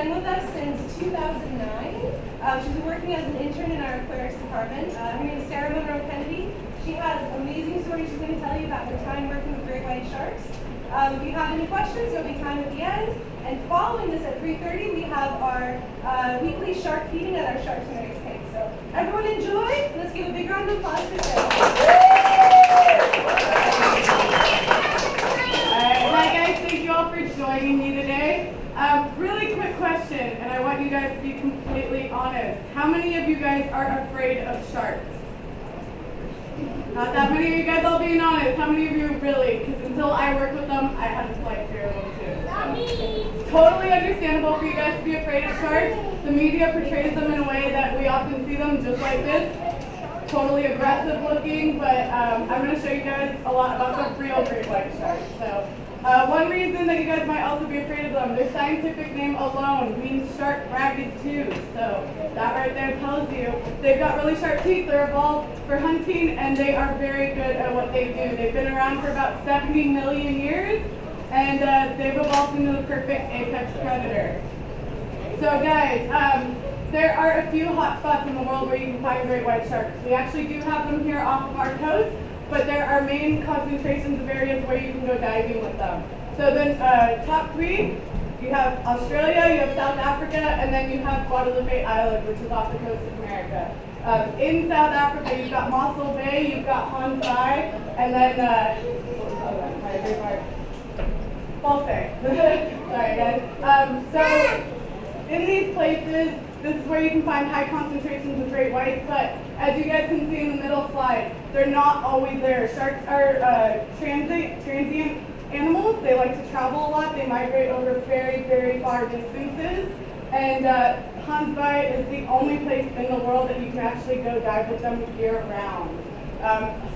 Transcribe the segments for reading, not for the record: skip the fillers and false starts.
been with us since 2009. She's been working as an intern in our Aquarius department. Her name is Munro-Kennedy. She has amazing stories she's going to tell you about her time working with great white sharks. If you have any questions, there'll be time at the end. And following this at 3:30, we have our weekly shark feeding at our Sharks and Eggs cake. So everyone enjoy. Let's give a big round of applause for Sarah. Hi guys, thank you all for joining me today. Really quick question, and I want you guys to be completely honest. How many of you guys are afraid of sharks? Not that many of you guys all being honest. How many of you really? Because until I worked with them, I had a slight fear of them too. Not me. It's totally understandable for you guys to be afraid of sharks. The media portrays them in a way that we often see them just like this. Totally aggressive looking, but I'm going to show you guys a lot about the real great white sharks. So one reason that you guys might also be afraid of them, their scientific name alone means sharp ragged tooth. So that right there tells you they've got really sharp teeth. They're evolved for hunting, and they are very good at what they do. They've been around for about 70 million years, and they've evolved into the perfect apex predator. So guys, there are a few hot spots in the world where you can find great white sharks. We actually do have them here off of our coast, but there are main concentrations of areas where you can go diving with them. So then top three, you have Australia, you have South Africa, and then you have Guadalupe Island, which is off the coast of America. In South Africa, you've got Mossel Bay, you've got Hans Bay, and then, False Bay. Sorry guys. So in these places, this is where you can find high concentrations of great whites, but as you guys can see in the middle slide, they're not always there. Sharks are transient animals. They like to travel a lot. They migrate over very, very far distances. And Hans Bay is the only place in the world that you can actually go dive with them year-round.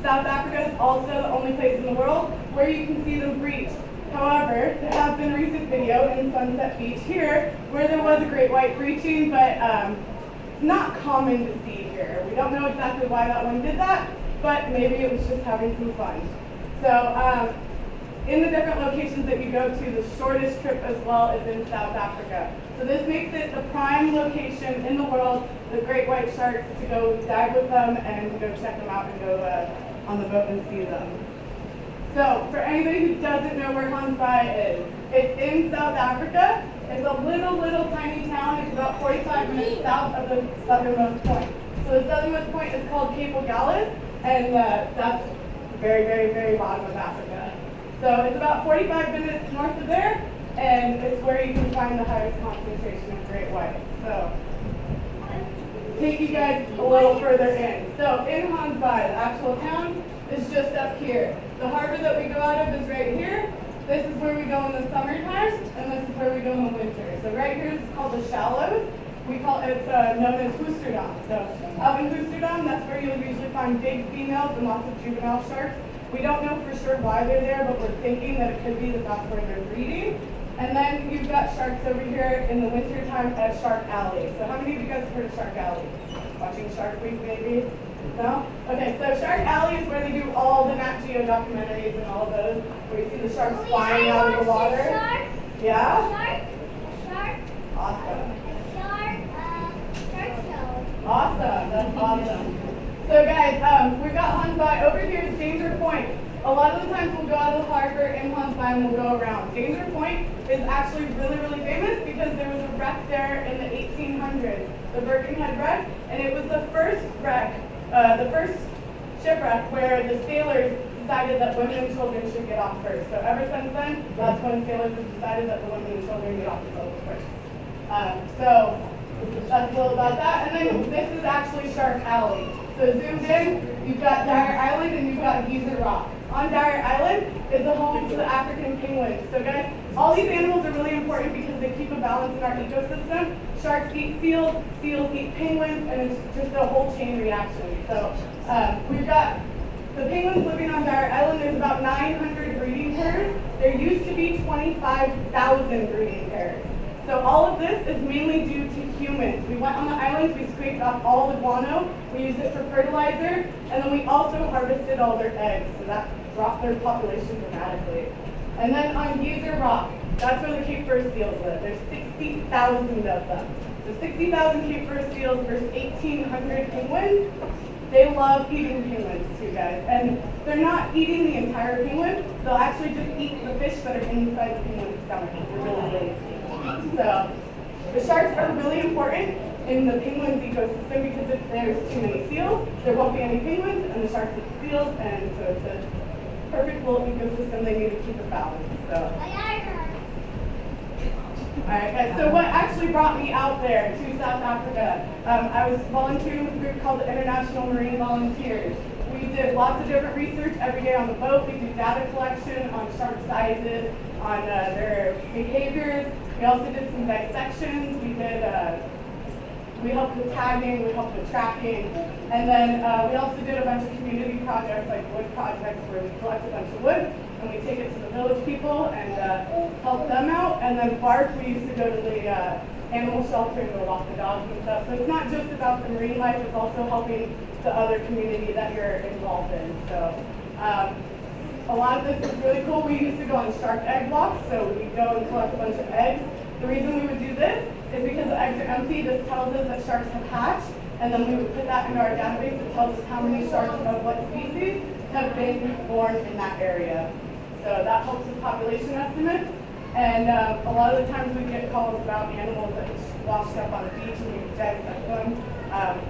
South Africa is also the only place in the world where you can see them breach. However, there has been a recent video in Sunset Beach here where there was a great white breaching, but it's not common to see here. We don't know exactly why that one did that, but maybe it was just having some fun. So in the different locations that you go to, the shortest trip as well is in South Africa. So this makes it the prime location in the world with great white sharks to go dive with them and to go check them out and go on the boat and see them. So, for anybody who doesn't know where Hans Bay is, it's in South Africa. It's a little tiny town. It's about 45 minutes south of the southernmost point. So the southernmost point is called Cape Agulhas, and that's very, very, very bottom of Africa. So it's about 45 minutes north of there, and it's where you can find the highest concentration of great whites. So, take you guys a little further in. So in Hans Bay, the actual town is just up here. The harbor that we go out of is right here. This is where we go in the summertime, and this is where we go in the winter. So right here is called the shallows. We call it's known as Hoesterdam. So up in Hoesterdam, that's where you'll usually find big females and lots of juvenile sharks. We don't know for sure why they're there, but we're thinking that it could be that that's where they're breeding. And then you've got sharks over here in the wintertime at Shark Alley. So how many of you guys have heard of Shark Alley? Watching Shark Week maybe? No? Okay, so Shark Alley is where they do all the Nat Geo documentaries and all of those, where you see the sharks flying out of the water. Shark. Yeah? Shark. Awesome. Shark show. Awesome, that's awesome. So guys, we've got Hans Bay. Over here is Danger Point. A lot of the times we'll go out of the harbor in Hans Bay and we'll go around. Danger Point is actually really, really famous because there was a wreck there in the 1800s, the Birkenhead wreck, and it was the first wreck, the first shipwreck where the sailors decided that women and children should get off first. So ever since then, that's when sailors have decided that the women and children get off the boat first. So that's a little about that. And then this is actually Shark Alley. So zoomed in, you've got Dyer Island and you've got Geyser Rock. On Dyer Island is the home to the African penguins. So guys, all these animals are really important because they keep a balance in our ecosystem. Sharks eat seals, seals eat penguins, and it's just a whole chain reaction. So we've got the penguins living on Dyer Island. There's about 900 breeding pairs. There used to be 25,000 breeding pairs. So all of this is mainly due to humans. We went on the islands, we scraped off all the guano, we used it for fertilizer, and then we also harvested all their eggs, so that dropped their population dramatically. And then on Geyser Rock, That's where the Cape Fur seals live. There's 60,000 of them. So 60,000 Cape Fur seals versus 1,800 penguins. They love eating penguins too, guys. And they're not eating the entire penguin. They'll actually just eat the fish that are inside the penguin's stomach. They're really lazy. So the sharks are really important in the penguin's ecosystem because if there's too many seals, there won't be any penguins, and the sharks eat the seals, and so it's a perfect little ecosystem. They need to keep it balanced. So. Alright guys, so what actually brought me out there to South Africa? I was volunteering with a group called the International Marine Volunteers. We did lots of different research every day on the boat. We do data collection on shark sizes, on their behaviors. We also did some dissections. We helped with tagging, we helped with tracking, and then we also did a bunch of community projects like wood projects where we collect a bunch of wood and we take it to the village people and help them out. And then bark, we used to go to the animal shelter and go walk the dogs and stuff. So it's not just about the marine life, it's also helping the other community that you're involved in. So a lot of this is really cool. We used to go on shark egg walks, so we'd go and collect a bunch of eggs. The reason we would do this is because the eggs are empty. This tells us that sharks have hatched, and then we would put that into our database. It tells us how many sharks of what species have been born in that area. So that helps with population estimates. And a lot of the times we get calls about animals that just washed up on the beach and we dissect them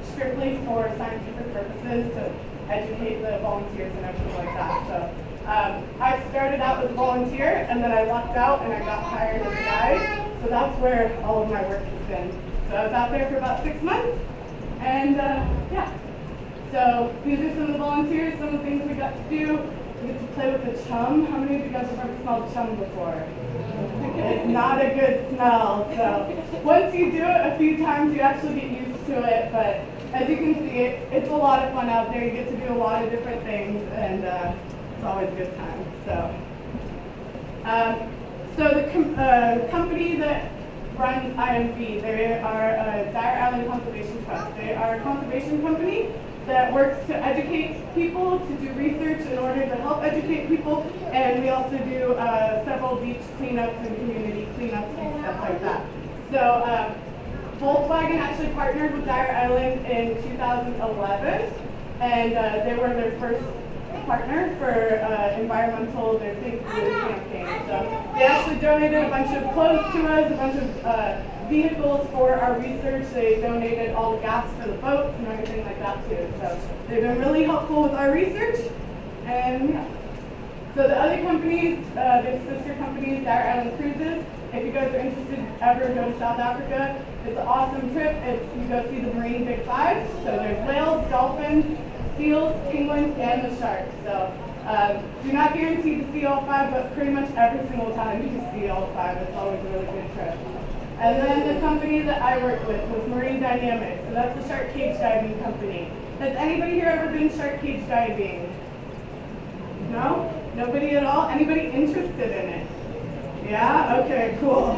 strictly for scientific purposes to educate the volunteers and everything like that. So I started out as a volunteer and then I lucked out and I got hired as a guide. So that's where all of my work has been. So I was out there for about 6 months and yeah. So these are some of the volunteers, some of the things we got to do. We get to play with the chum. How many of you guys have ever smelled chum before? It's not a good smell. So once you do it a few times, you actually get used to it. But as you can see, it's a lot of fun out there. You get to do a lot of different things, and it's always a good time. So the company that runs IMV, they are Dyer Island Conservation Trust. They are a conservation company that works to educate people, to do research in order to help educate people, and we also do several beach cleanups and community cleanups and stuff like that. So Volkswagen actually partnered with Dyer Island in 2011, and they were their first partner for environmental, their Think Blue campaign. So they actually donated a bunch of clothes to us, a bunch of vehicles for our research. They donated all the gas for the boats and everything like that too. So they've been really helpful with our research. And yeah. So the other companies, their sister companies, Dyer Island Cruises. If you guys are interested ever go to South Africa, it's an awesome trip. You go see the Marine Big Five. So there's whales, dolphins, seals, penguins, and the sharks. So do not guarantee to see all five, but pretty much every single time you can see all five. It's always a really good trip. And then the company that I worked with was Marine Dynamics, so that's the shark cage diving company. Has anybody here ever been shark cage diving? No? Nobody at all? Anybody interested in it? Yeah? Okay, cool.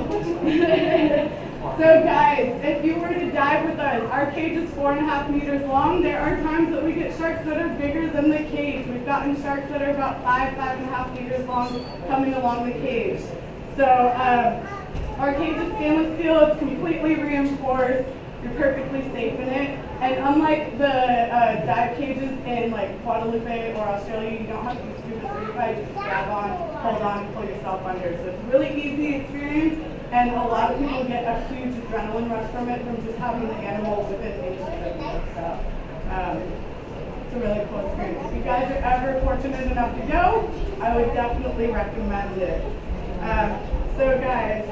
So guys, if you were to dive with us, our cage is 4.5 meters long. There are times that we get sharks that are bigger than the cage. We've gotten sharks that are about 5.5 meters long coming along the cage. So our cage is stainless steel, it's completely reinforced, you're perfectly safe in it. And unlike the dive cages in like Guadalupe or Australia, you don't have to be scuba certified, you just grab on, hold on, pull yourself under. So it's a really easy experience, and a lot of people get a huge adrenaline rush from it, from just having the animal within inches of you. So it's a really cool experience. If you guys are ever fortunate enough to go, I would definitely recommend it. So guys,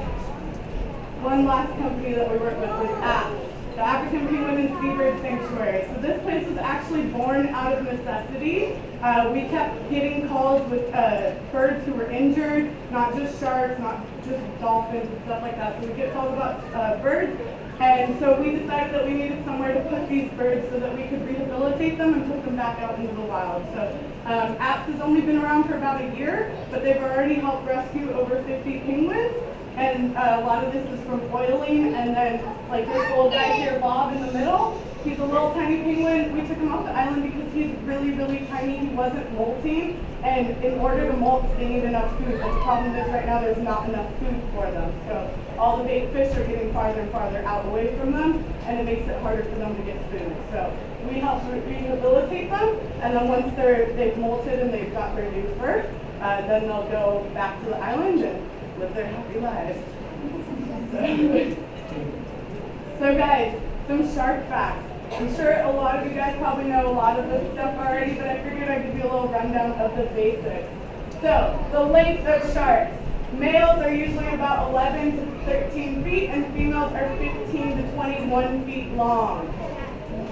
one last company that we work with was APS, the African Penguin and Seabird Sanctuary. So this place was actually born out of necessity. We kept getting calls with birds who were injured, not just sharks, not just dolphins and stuff like that. So we get calls about birds. And so we decided that we needed somewhere to put these birds so that we could rehabilitate them and put them back out into the wild. So APS has only been around for about a year, but they've already helped rescue over 50 penguins. And a lot of this is from oiling, and then like this old guy here, Bob, in the middle, He's a little tiny penguin. We took him off the island because he's really, really tiny. He wasn't molting, and in order to molt, they need enough food. But the problem is right now there's not enough food for them. So all the bait fish are getting farther and farther out away from them, and it makes it harder for them to get food. So we help rehabilitate them, and then once they've molted and they've got their new fur, then they'll go back to the island and live their happy lives. So guys, some shark facts. I'm sure a lot of you guys probably know a lot of this stuff already, but I figured I'd give you a little rundown of the basics. So, the length of sharks. Males are usually about 11 to 13 feet, and females are 15 to 21 feet long.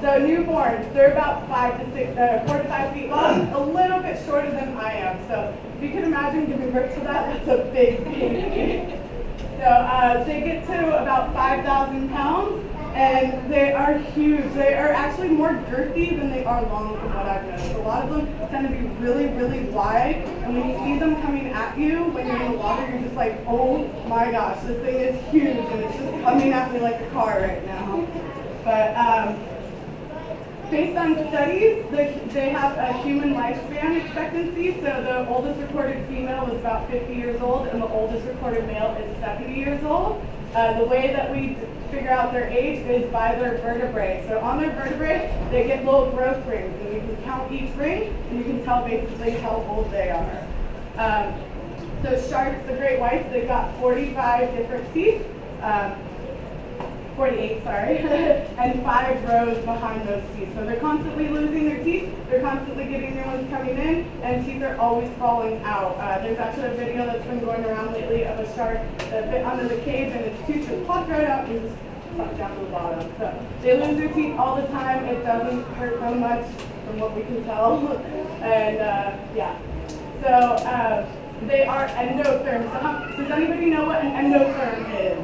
So newborns, they're about 4 to 5 feet long, a little bit shorter than I am. So if you can imagine giving birth to that, that's a big baby. So they get to about 5,000 pounds, and they are huge. They are actually more girthy than they are long from what I've noticed. A lot of them tend to be really, really wide, and when you see them coming at you when you're in the water, you're just like, oh my gosh, this thing is huge, and it's just coming at me like a car right now. But based on studies, they have a human lifespan expectancy, so the oldest recorded female is about 50 years old, and the oldest recorded male is 70 years old. The way that we figure out their age is by their vertebrae. So on their vertebrae, they get little growth rings, and you can count each ring, and you can tell basically how old they are. So sharks, the great whites, they've got 45 different teeth. 48, sorry, and 5 rows behind those teeth. So they're constantly losing their teeth, they're constantly getting new ones coming in, and teeth are always falling out. There's actually a video that's been going around lately of a shark that bit under the cage and its tooth just popped right out and just sucked down to the bottom. So they lose their teeth all the time. It doesn't hurt them much from what we can tell. And yeah, so they are endotherms. So does anybody know what an endotherm is?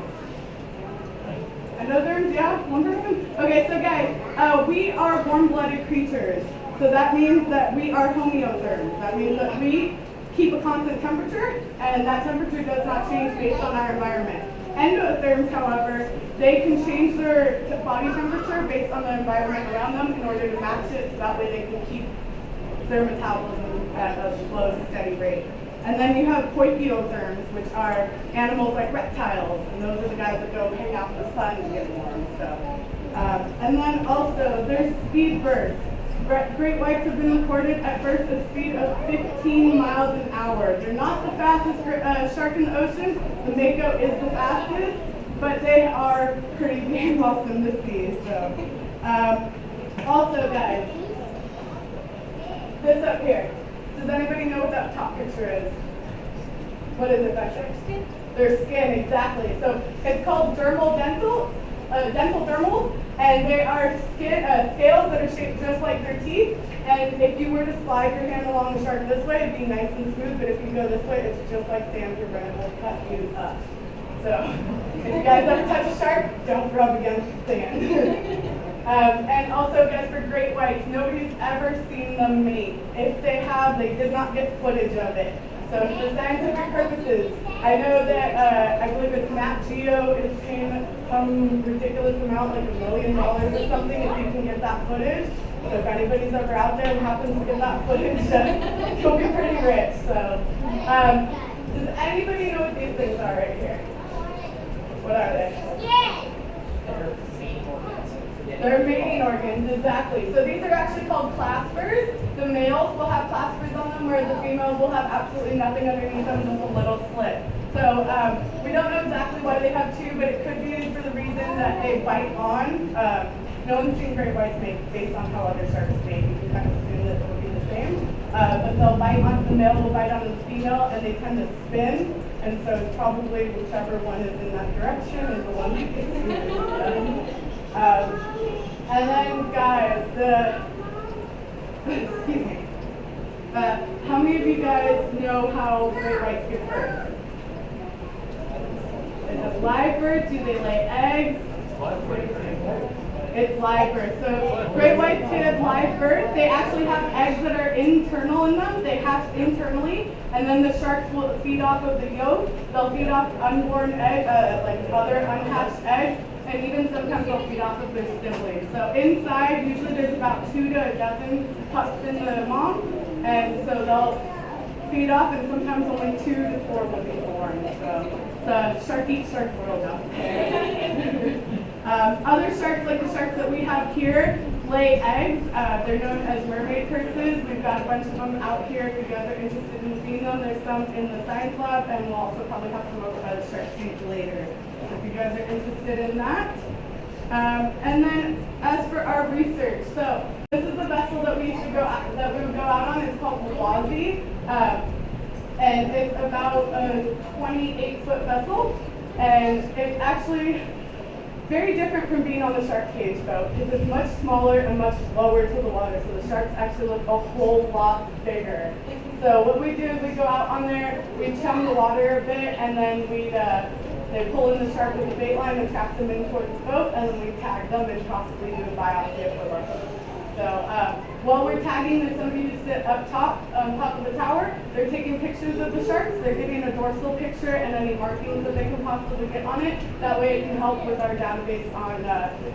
Endotherms, yeah? One person? Okay, so guys, we are warm-blooded creatures. So that means that we are homeotherms. That means that we keep a constant temperature, and that temperature does not change based on our environment. Endotherms, however, they can change their body temperature based on the environment around them in order to match it, so that way they can keep their metabolism at a slow, steady rate. And then you have poikilotherms, which are animals like reptiles, and those are the guys that go hang out in the sun to get warm. So, and then also there's speed bursts. Great whites have been recorded at bursts at a speed of 15 miles an hour. They're not the fastest shark in the ocean. The mako is the fastest, but they are pretty damn awesome to see. So, also guys, this up here. Does anybody know what that top picture is? What is it back there? Skin. Their skin, exactly. So it's called dental dermals, and they are scales that are shaped just like their teeth. And if you were to slide your hand along the shark this way, it'd be nice and smooth, but if you go this way, it's just like sandpaper and it will cut you up. So if you guys ever touch a shark, don't rub against the sand. And also, guys, for great whites, nobody's ever seen them mate. If they have, they did not get footage of it. So for scientific purposes, I know that I believe it's Nat Geo is paying some ridiculous amount, like $1 million or something, if you can get that footage. So if anybody's ever out there and happens to get that footage, you'll be pretty rich. So does anybody know what these things are right here? What are they? They're mating organs, exactly. So these are actually called claspers. The males will have claspers on them, whereas the females will have absolutely nothing underneath them, just a little slit. So we don't know exactly why they have two, but it could be for the reason that they bite on. No one's seen great whites mate based on how other sharks mate. You can kind of assume that it will be the same. But they'll bite on, the male will bite on the female, and they tend to spin. And so it's probably whichever one is in that direction is the one that gets used. And then, guys, excuse me. How many of you guys know how great whites give birth? Is it live birth? Do they lay eggs? It's live birth. So great whites give live birth. They actually have eggs that are internal in them. They hatch internally, and then the sharks will feed off of the yolk. They'll feed off unborn eggs, like other unhatched eggs. and even sometimes they'll feed off of their siblings. So inside, usually there's about 2 to a dozen pups in the mom, and so they'll feed off, and sometimes only 2 to 4 will be born. So it's a shark eat shark world out there. Other sharks, like the sharks that we have here, lay eggs. They're known as mermaid purses. We've got a bunch of them out here if you guys are interested in seeing them. There's some in the science lab, and we'll also probably have some over by the shark tank later, so if you guys are interested in that. And then as for our research, so this is the vessel that we used to go out, that we would go out on. It's called the Wazi, and it's about a 28-foot vessel, and it's actually very different from being on the shark cage boat, because it's much smaller and much lower to the water, so the sharks actually look a whole lot bigger. So what we do is we go out on there, we chum the water a bit, and then they pull in the shark with a bait line and trap them in towards the boat, and then we tag them and possibly do a biopsy if we're lucky. So while we're tagging, there's somebody who sit up top, on top of the tower. They're taking pictures of the sharks. They're giving a dorsal picture and any markings that they can possibly get on it. That way it can help with our database on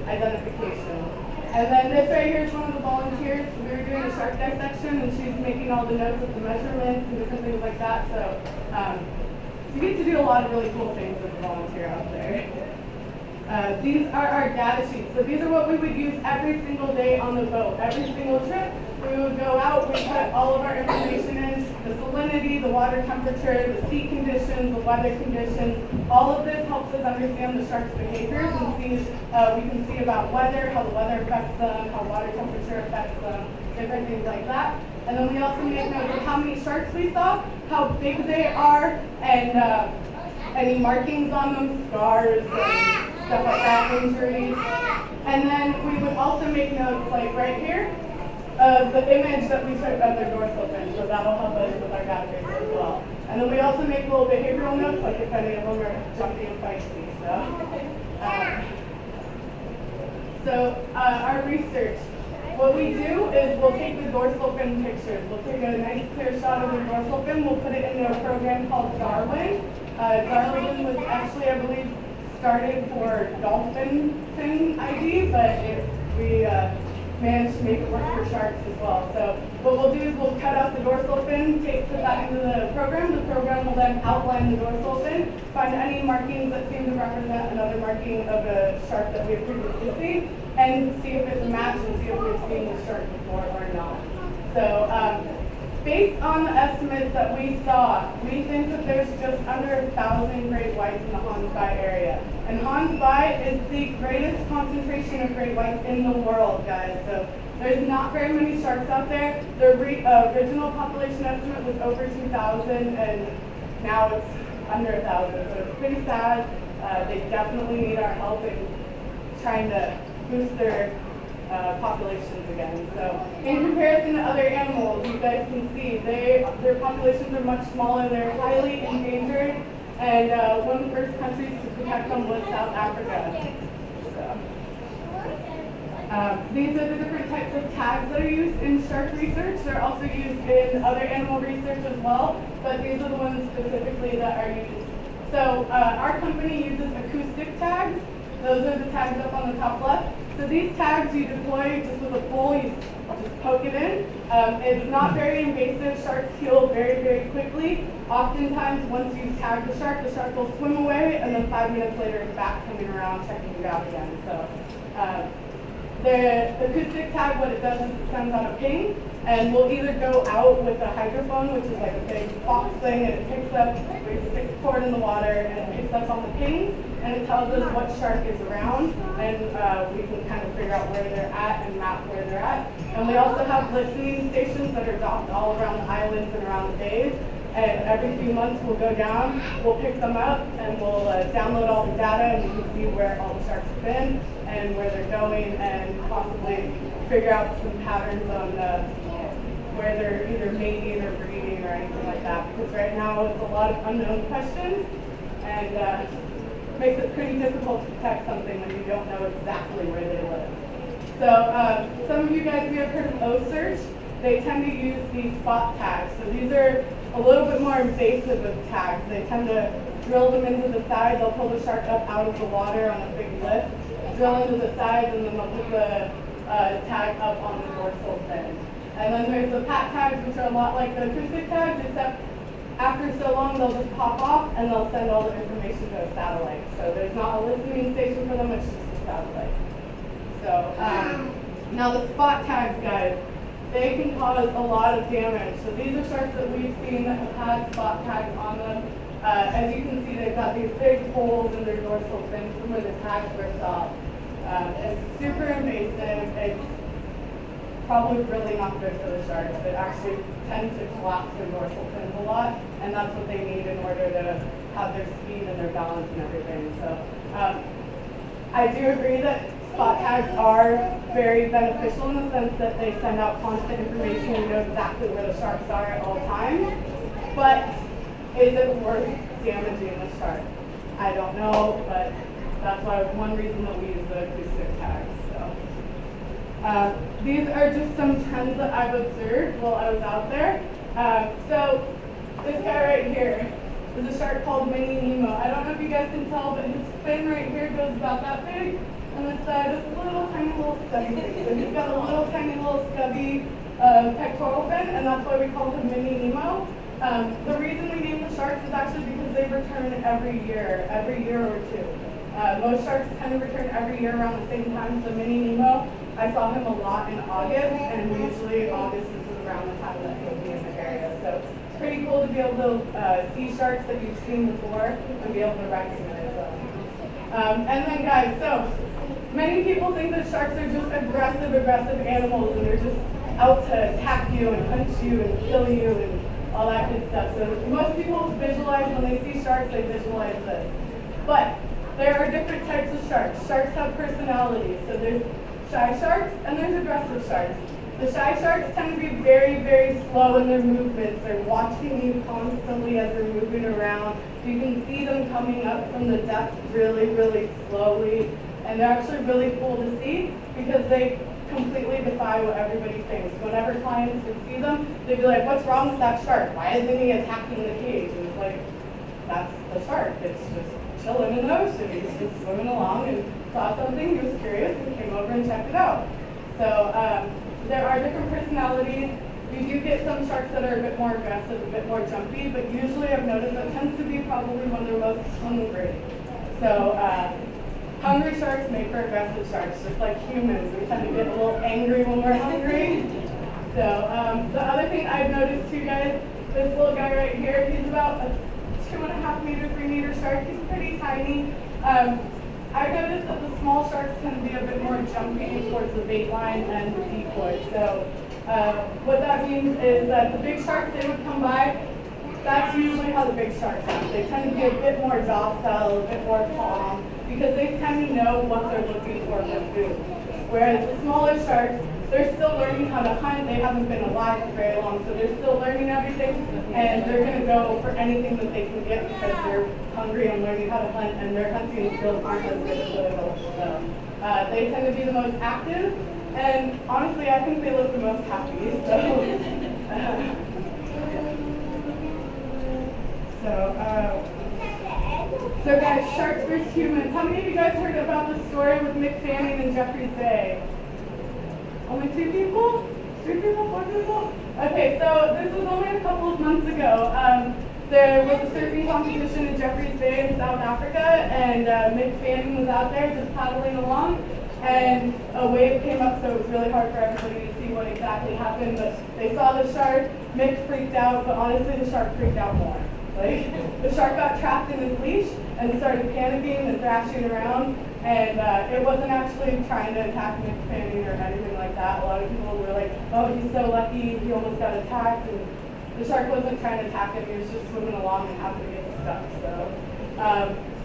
identification. And then this right here is one of the volunteers. We were doing a shark dissection, and she's making all the notes of the measurements and different things like that. So you get to do a lot of really cool things as a volunteer out there. These are our data sheets. So these are what we would use every single day on the boat. Every single trip, we would go out, we put all of our information in, the salinity, the water temperature, the sea conditions, the weather conditions. All of this helps us understand the shark's behaviors and see, we can see about weather, how the weather affects them, how water temperature affects them, different things like that. And then we also make notes of how many sharks we saw, how big they are, and any markings on them, scars, and stuff like that, injuries. And then we would also make notes, like right here, of the image that we took of their dorsal fin, so that'll help us with our database as well. And then we also make little behavioral notes, like if any of them are jumpy and feisty. So our research. What we do is we'll take the dorsal fin pictures. We'll take a nice clear shot of the dorsal fin. We'll put it into a program called Darwin. Darwin was actually, I believe, started for dolphin fin ID, but we managed to make it work for sharks as well. So what we'll do is we'll cut out the dorsal fin, put that into the program. The program will then outline the dorsal fin, find any markings that seem to represent another marking of a shark that we have previously seen, and see if it's a match and see if we've seen the shark before or not. So based on the estimates that we saw, we think that there's just under 1,000 great whites in the Hans Bay area. And Hans Bay is the greatest concentration of great whites in the world, guys. So there's not very many sharks out there. The original population estimate was over 2,000, and now it's under 1,000. So it's pretty sad. They definitely need our help in trying to boost their populations again. So in comparison to other animals, you guys can see their populations are much smaller. They're highly endangered, and one of the first countries to protect them was South Africa. So, these are the different types of tags that are used in shark research. They're also used in other animal research as well, but these are the ones specifically that are used. So our company uses acoustic tags. Those are the tags up on the top left. So these tags you deploy just with a pole, you just poke it in. It's not very invasive. Sharks heal very, very quickly. Oftentimes, once you tag the shark will swim away, and then 5 minutes later it's back coming around, checking it out again. So the acoustic tag, what it does is it sends out a ping, and we'll either go out with a hydrophone, which is like a big box thing, and it picks up, we stick the cord in the water, and it picks up on the pings, and it tells us what shark is around, and we can kind of figure out where they're at and map where they're at. And we also have listening stations that are docked all around the islands and around the bays, and every few months we'll go down, we'll pick them up, and we'll download all the data, and we can see where all the sharks have been and where they're going, and possibly figure out some patterns on where they're either mating or breeding or anything like that. Because right now it's a lot of unknown questions, and makes it pretty difficult to detect something when you don't know exactly where they live. So some of you guys may have heard of O-Search. They tend to use these spot tags. So these are a little bit more invasive with tags. They tend to drill them into the side. They'll pull the shark up out of the water on a big lift, drill into the sides, and then they'll put the tag up on the dorsal fin. And then there's the pat tags, which are a lot like the acoustic tags, except after so long they'll just pop off and they'll send all the information to a satellite. So there's not a listening station for them, it's just a satellite. So now the spot tags, guys, they can cause a lot of damage. So these are sharks that we've seen that have had spot tags on them. As you can see, they've got these big holes in their dorsal fin from where the tags ripped off. It's super invasive. It's probably really not good for the sharks. It actually tends to collapse their dorsal fins a lot, and that's what they need in order to have their speed and their balance and everything. So I do agree that spot tags are very beneficial in the sense that they send out constant information. You know exactly where the sharks are at all times. But is it worth damaging the shark? I don't know, but that's why one reason that we use the acoustic tags. So these are just some trends that I've observed while I was out there. So this guy right here is a shark called Mini Nemo. I don't know if you guys can tell, but his fin right here goes about that big, and this side is a little tiny little stubby thing. So he's got a little tiny little stubby pectoral fin, and that's why we call him Mini Nemo. The reason we name the sharks is actually because they return every year or two. Most sharks tend to return every year around the same time, so Mini Nemo, I saw him a lot in August, and usually August is around the time that he'll be in the area. So it's pretty cool to be able to see sharks that you've seen before and be able to recognize them. And then guys, so many people think that sharks are just aggressive animals, and they're just out to attack you and hunt you and kill you and all that good stuff. So most people visualize, when they see sharks, they visualize this. But there are different types of sharks. Sharks have personalities. So there's shy sharks and there's aggressive sharks. The shy sharks tend to be very, very slow in their movements. They're watching you constantly as they're moving around. You can see them coming up from the depth really, really slowly. And they're actually really cool to see because they completely defy what everybody thinks. Whenever clients would see them, they'd be like, what's wrong with that shark? Why isn't he attacking the cage? And it's like, that's the shark. It's just chilling in the ocean. He's just swimming along and saw something, he was curious, and came over and checked it out. So there are different personalities. You do get some sharks that are a bit more aggressive, a bit more jumpy, but usually I've noticed that tends to be probably when they're most hungry. So hungry sharks make for aggressive sharks, just like humans. We tend to get a little angry when we're hungry. So the other thing I've noticed too, guys, this little guy right here, he's about a 2.5 meter, 3 meter shark. He's pretty tiny. I've noticed that the small sharks tend to be a bit more jumpy towards the bait line and the decoy. So what that means is that the big sharks, they would come by. That's usually how the big sharks act. They tend to be a bit more docile, a bit more calm, because they tend to know what they're looking for food. Whereas the smaller sharks, they're still learning how to hunt. They haven't been alive for very long, so they're still learning everything, and they're going to go for anything that they can get because they're hungry and learning how to hunt, and their hunting skills aren't as good as the adults. So they tend to be the most active, and honestly, I think they look the most happy. So guys, sharks versus humans. How many of you guys heard about the story with Mick Fanning and Jeffrey's Bay? Only 2 people? 3 people? 4 people? Okay, so this was only a couple of months ago. There was a surfing competition in Jeffrey's Bay in South Africa, and Mick Fanning was out there just paddling along, and a wave came up, so it was really hard for everybody to see what exactly happened, but they saw the shark. Mick freaked out, but honestly the shark freaked out more. Like, the shark got trapped in his leash and started panicking and thrashing around, and it wasn't actually trying to attack Mick Fanning or anything like that. A lot of people were like, oh, he's so lucky, he almost got attacked, and the shark wasn't trying to attack him, he was just swimming along and happened to get stuck. So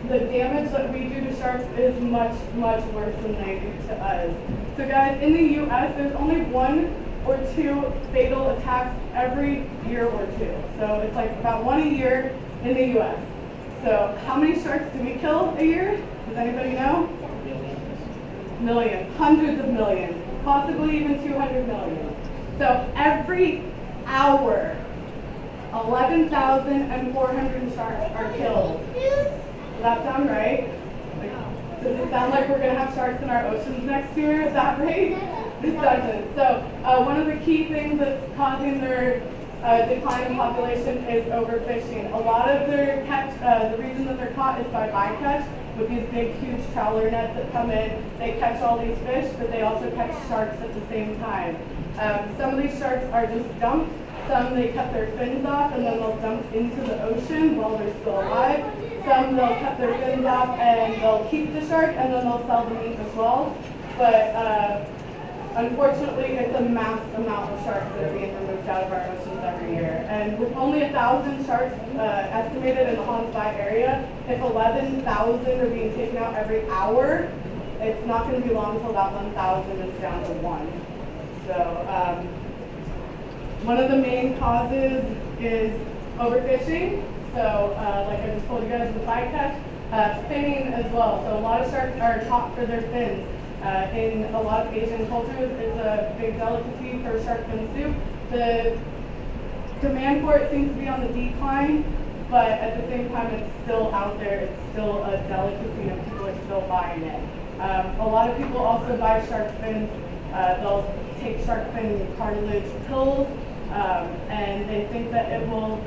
the damage that we do to sharks is much, much worse than they do to us. So guys, in the US, there's only 1 or 2 fatal attacks every year or 2. So it's like about 1 a year in the US. So how many sharks do we kill a year? Does anybody know? Millions, hundreds of millions, possibly even 200 million. So every hour 11,400 sharks are killed. Does that sound right? Like, does it sound like we're going to have sharks in our oceans next year at that rate? It doesn't. So one of the key things that's causing their decline in population is overfishing. A lot of their catch, the reason that they're caught is by bycatch with these big, huge trawler nets that come in. They catch all these fish, but they also catch sharks at the same time. Some of these sharks are just dumped. Some they cut their fins off and then they'll dump into the ocean while they're still alive. Some they'll cut their fins off and they'll keep the shark and then they'll sell the meat as well. But unfortunately, it's a mass amount of sharks that are being removed out of our oceans every year. And with only 1,000 sharks estimated in the Hans Bay area, if 11,000 are being taken out every hour, it's not going to be long until that 1,000 is down to 1. So one of the main causes is overfishing. So like I just told you guys with bycatch, finning as well. So a lot of sharks are caught for their fins. In a lot of Asian cultures, it's a big delicacy for shark fin soup. The demand for it seems to be on the decline, but at the same time, it's still out there. It's still a delicacy, and people are still buying it. A lot of people also buy shark fins. They'll take shark fin cartilage pills, and they think that it will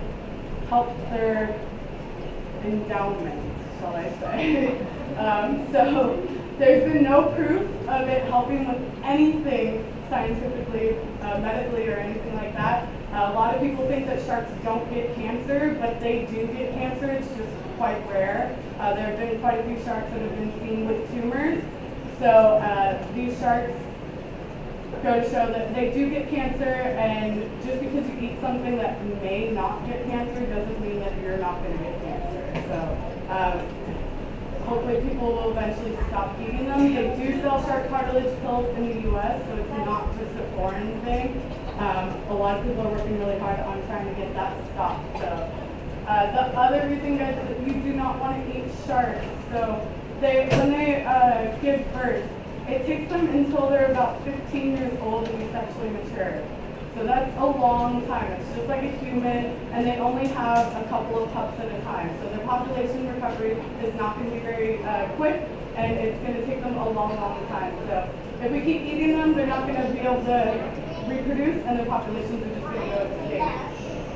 help their endowment, shall I say. So there's been no proof of it helping with anything scientifically, medically, or anything like that. A lot of people think that sharks don't get cancer, but they do get cancer. It's just quite rare. There have been quite a few sharks that have been seen with tumors. So these sharks go to show that they do get cancer, and just because you eat something that may not get cancer doesn't mean that you're not going to get cancer. So hopefully people will eventually stop eating them. They do sell shark cartilage pills in the US, so it's not just a foreign thing. A lot of people are working really hard on trying to get that stopped. So the other reason, guys, is that you do not want to eat sharks. So when they give birth, it takes them until they're about 15 years old to be sexually mature. So that's a long time. It's just like a human, and they only have a couple of pups at a time. So their population recovery is not going to be very quick, and it's going to take them a long, long time. So if we keep eating them, they're not going to be able to reproduce, and their populations are just going to go extinct.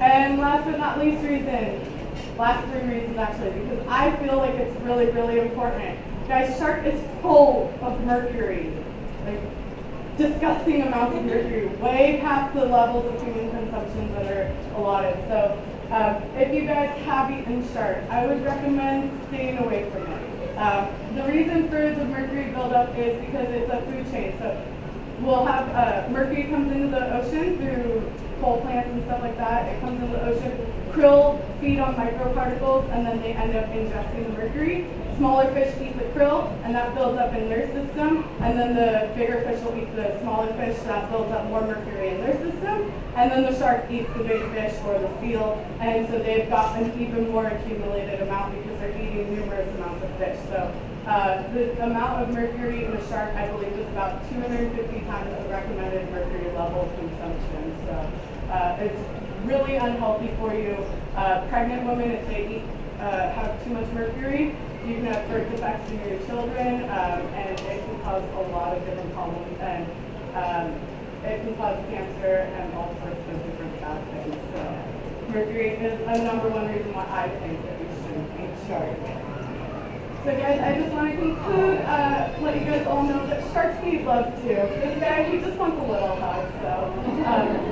And last but not least last three reasons actually, because I feel like it's really, really important. Guys, shark is full of mercury. Like, disgusting amounts of mercury, way past the levels of human consumption that are allotted. So if you guys have eaten shark, I would recommend staying away from it. The reason for the mercury buildup is because it's a food chain. So we'll have mercury comes into the ocean through coal plants and stuff like that. It comes into the ocean. Krill feed on microparticles, and then they end up ingesting the mercury. Smaller fish eat the krill, and that builds up in their system, and then the bigger fish will eat the smaller fish, so that builds up more mercury in their system, and then the shark eats the big fish or the seal, and so they've got an even more accumulated amount because they're eating numerous amounts of fish. So the amount of mercury in a shark, I believe, is about 250 times the recommended mercury level consumption. So it's really unhealthy for you. Pregnant women, if they have too much mercury, you can have birth defects in your children, and it can cause a lot of different problems, and it can cause cancer and all sorts of different bad things. So mercury is a #1 reason why I think that we shouldn't eat shark. So guys, I just want to conclude, let you guys all know that sharks need love too. This guy, he just wants a little hug, so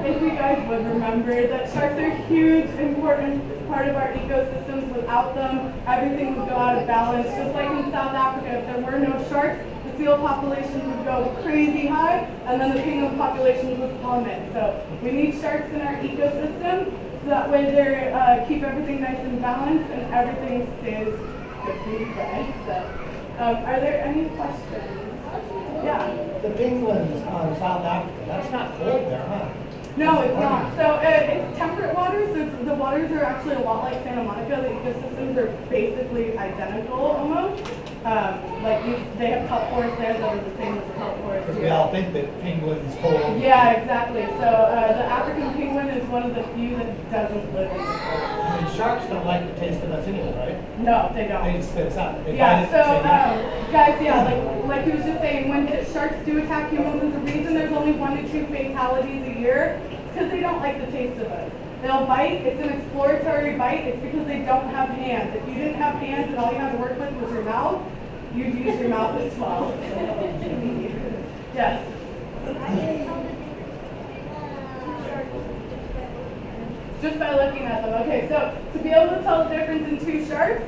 if you guys would remember that sharks are a huge, important part of our ecosystems. Without them, everything would go out of balance. Just like in South Africa, if there were no sharks, the seal populations would go crazy high, and then the penguin populations would plummet. So we need sharks in our ecosystem, so that way they keep everything nice and balanced, and everything stays good for you guys. So, are there any questions? Yeah. The penguins on South Africa, that's not cold there, huh? No, it's not. So it's temperate waters. So the waters are actually a lot like Santa Monica. The ecosystems are basically identical almost. They have kelp forests there that are the same as the kelp forests Because here. we all think that penguins cold. Yeah, exactly. So the African penguin is one of the few that doesn't live in the cold. I mean, sharks don't like the taste of us anyway, right? No, they don't. They just spit us out. They Yeah, bite it, so say, guys, yeah, like he was just saying, when sharks do attack humans, there's a reason there's only 1 to 2 fatalities a year. It's because they don't like the taste of us. They'll bite, it's an exploratory bite, it's because they don't have hands. If you didn't have hands and all you had to work with was your mouth, you'd use your mouth as well. Yes? Just by looking at them. Okay, so to be able to tell the difference in 2 sharks,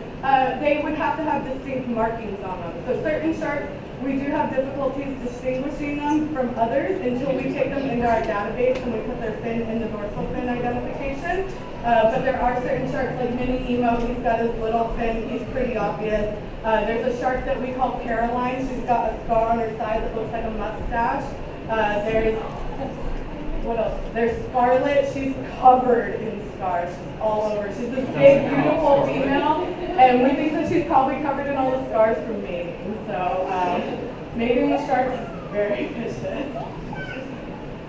they would have to have distinct markings on them. So certain sharks, we do have difficulties distinguishing them from others until we take them into our database and we put their fin in the dorsal fin identification. But there are certain sharks like Mini Emo, he's got his little fin, he's pretty obvious. There's a shark that we call Caroline, she's got a scar on her side that looks like a mustache. What else? There's Scarlet, she's covered in scars, she's all over. She's this big, beautiful female, and we think that she's probably covered in all the scars from mating. So mating with sharks is very vicious.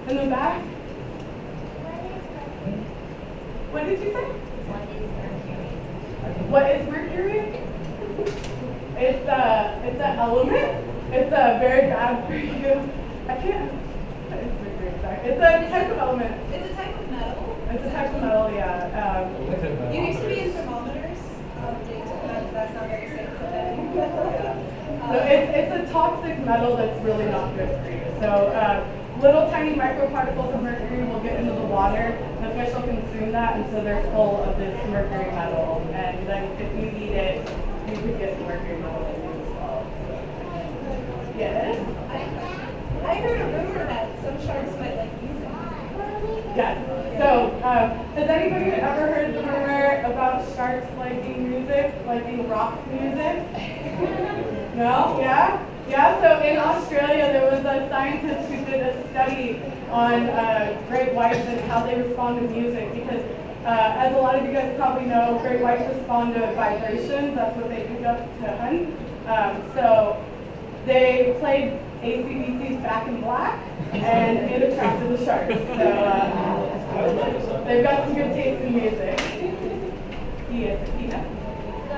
In the back? What did you say? What is mercury? It's an element. It's very bad for you. I can't. What is mercury? Sorry. It's a type of element. It's a type of metal. It's a type of metal, yeah. You used to be in thermometers. They took that, that's not very safe for them. So it's a toxic metal that's really not good for you. So little tiny microparticles of mercury will get into the water. The fish will consume that, and so they're full of this mercury metal. And then if you eat it, you could get mercury metal in you as well. So, yes? I heard a rumor that some sharks might like music. Yes. So, has anybody ever heard the rumor about sharks liking music, liking rock music? No? Yeah? Yeah, so in Australia there was a scientist who did a study on great whites and how they respond to music because as a lot of you guys probably know, great whites respond to vibrations, that's what they pick up to hunt. So they played AC/DC's Back in Black and it attracted the sharks. So they've got some good taste in music. Yes, Ina. So,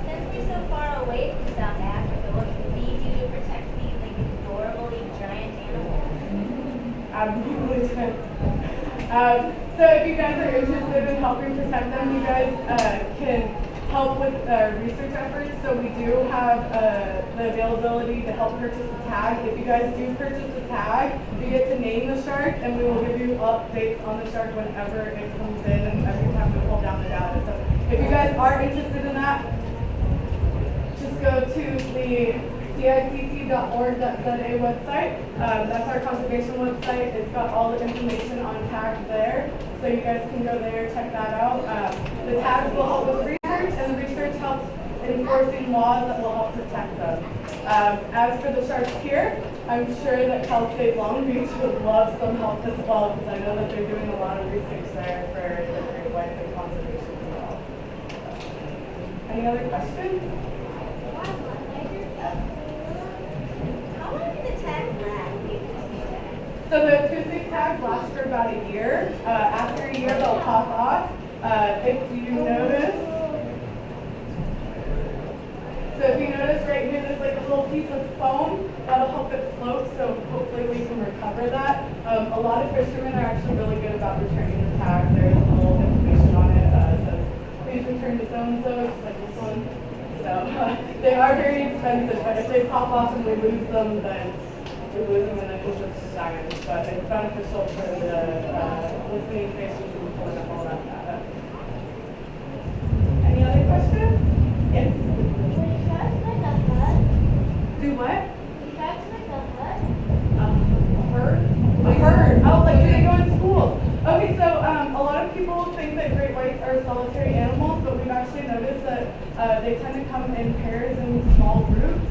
since we're so far away from South Africa, what can we do to protect these like adorably giant animals? Absolutely. So if you guys are interested in helping protect them, you guys can help with research efforts. So we do have the availability to help purchase a tag. If you guys do purchase a tag, you get to name the shark, and we will give you updates on the shark whenever it comes in and every time we pull down the data. So if you guys are interested in that, just go to the dict.org.za website. That's our conservation website. It's got all the information on tags there. So you guys can go there, check that out. The tags will help with research, and the research helps enforcing laws that will help protect them. As for the sharks here, I'm sure that Cal State Long Beach would love some help as well, because I know that they're doing a lot of research there for the great whites and conservation as well. Any other questions? How long do the tags last? So the acoustic tags last for about a year. After a year, they'll pop off. If you notice, right here, there's like a little piece of foam that'll help it float. So hopefully we can recover that. A lot of fishermen are actually really good about returning the tags. There's a little information on it. Says please return to so and so, just like this one. So they are very expensive, but if they pop off and we lose them, then we lose them and then it's just science. But it's beneficial for the listening stations and pulling up all that data. Any other questions? Yes? Do what? A herd. Oh, like do they go in schools? Okay, so a lot of people think that great whites are solitary animals, but we've actually noticed that they tend to come in pairs and small groups.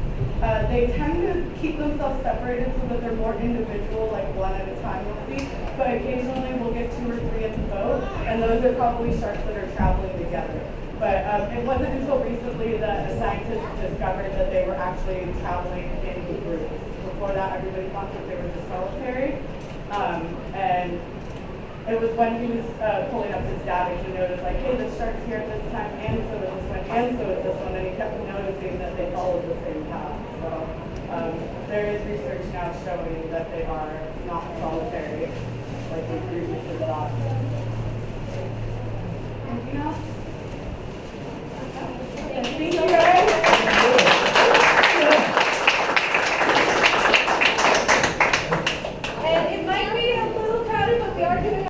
They tend to keep themselves separated so that they're more individual, like one at a time you'll see. But occasionally we'll get 2 or 3 at the boat, and those are probably sharks that are traveling together. But it wasn't until recently that a scientist discovered that they were actually traveling in groups. Before that, everybody thought that they were just solitary. And it was when he was pulling up his data, he noticed like, hey, the shark's here at this time, and so is this one, and so is this one, and he kept noticing that they followed the same path. So there is research now showing that they are not solitary, like we previously thought. Anything else? Thank you guys.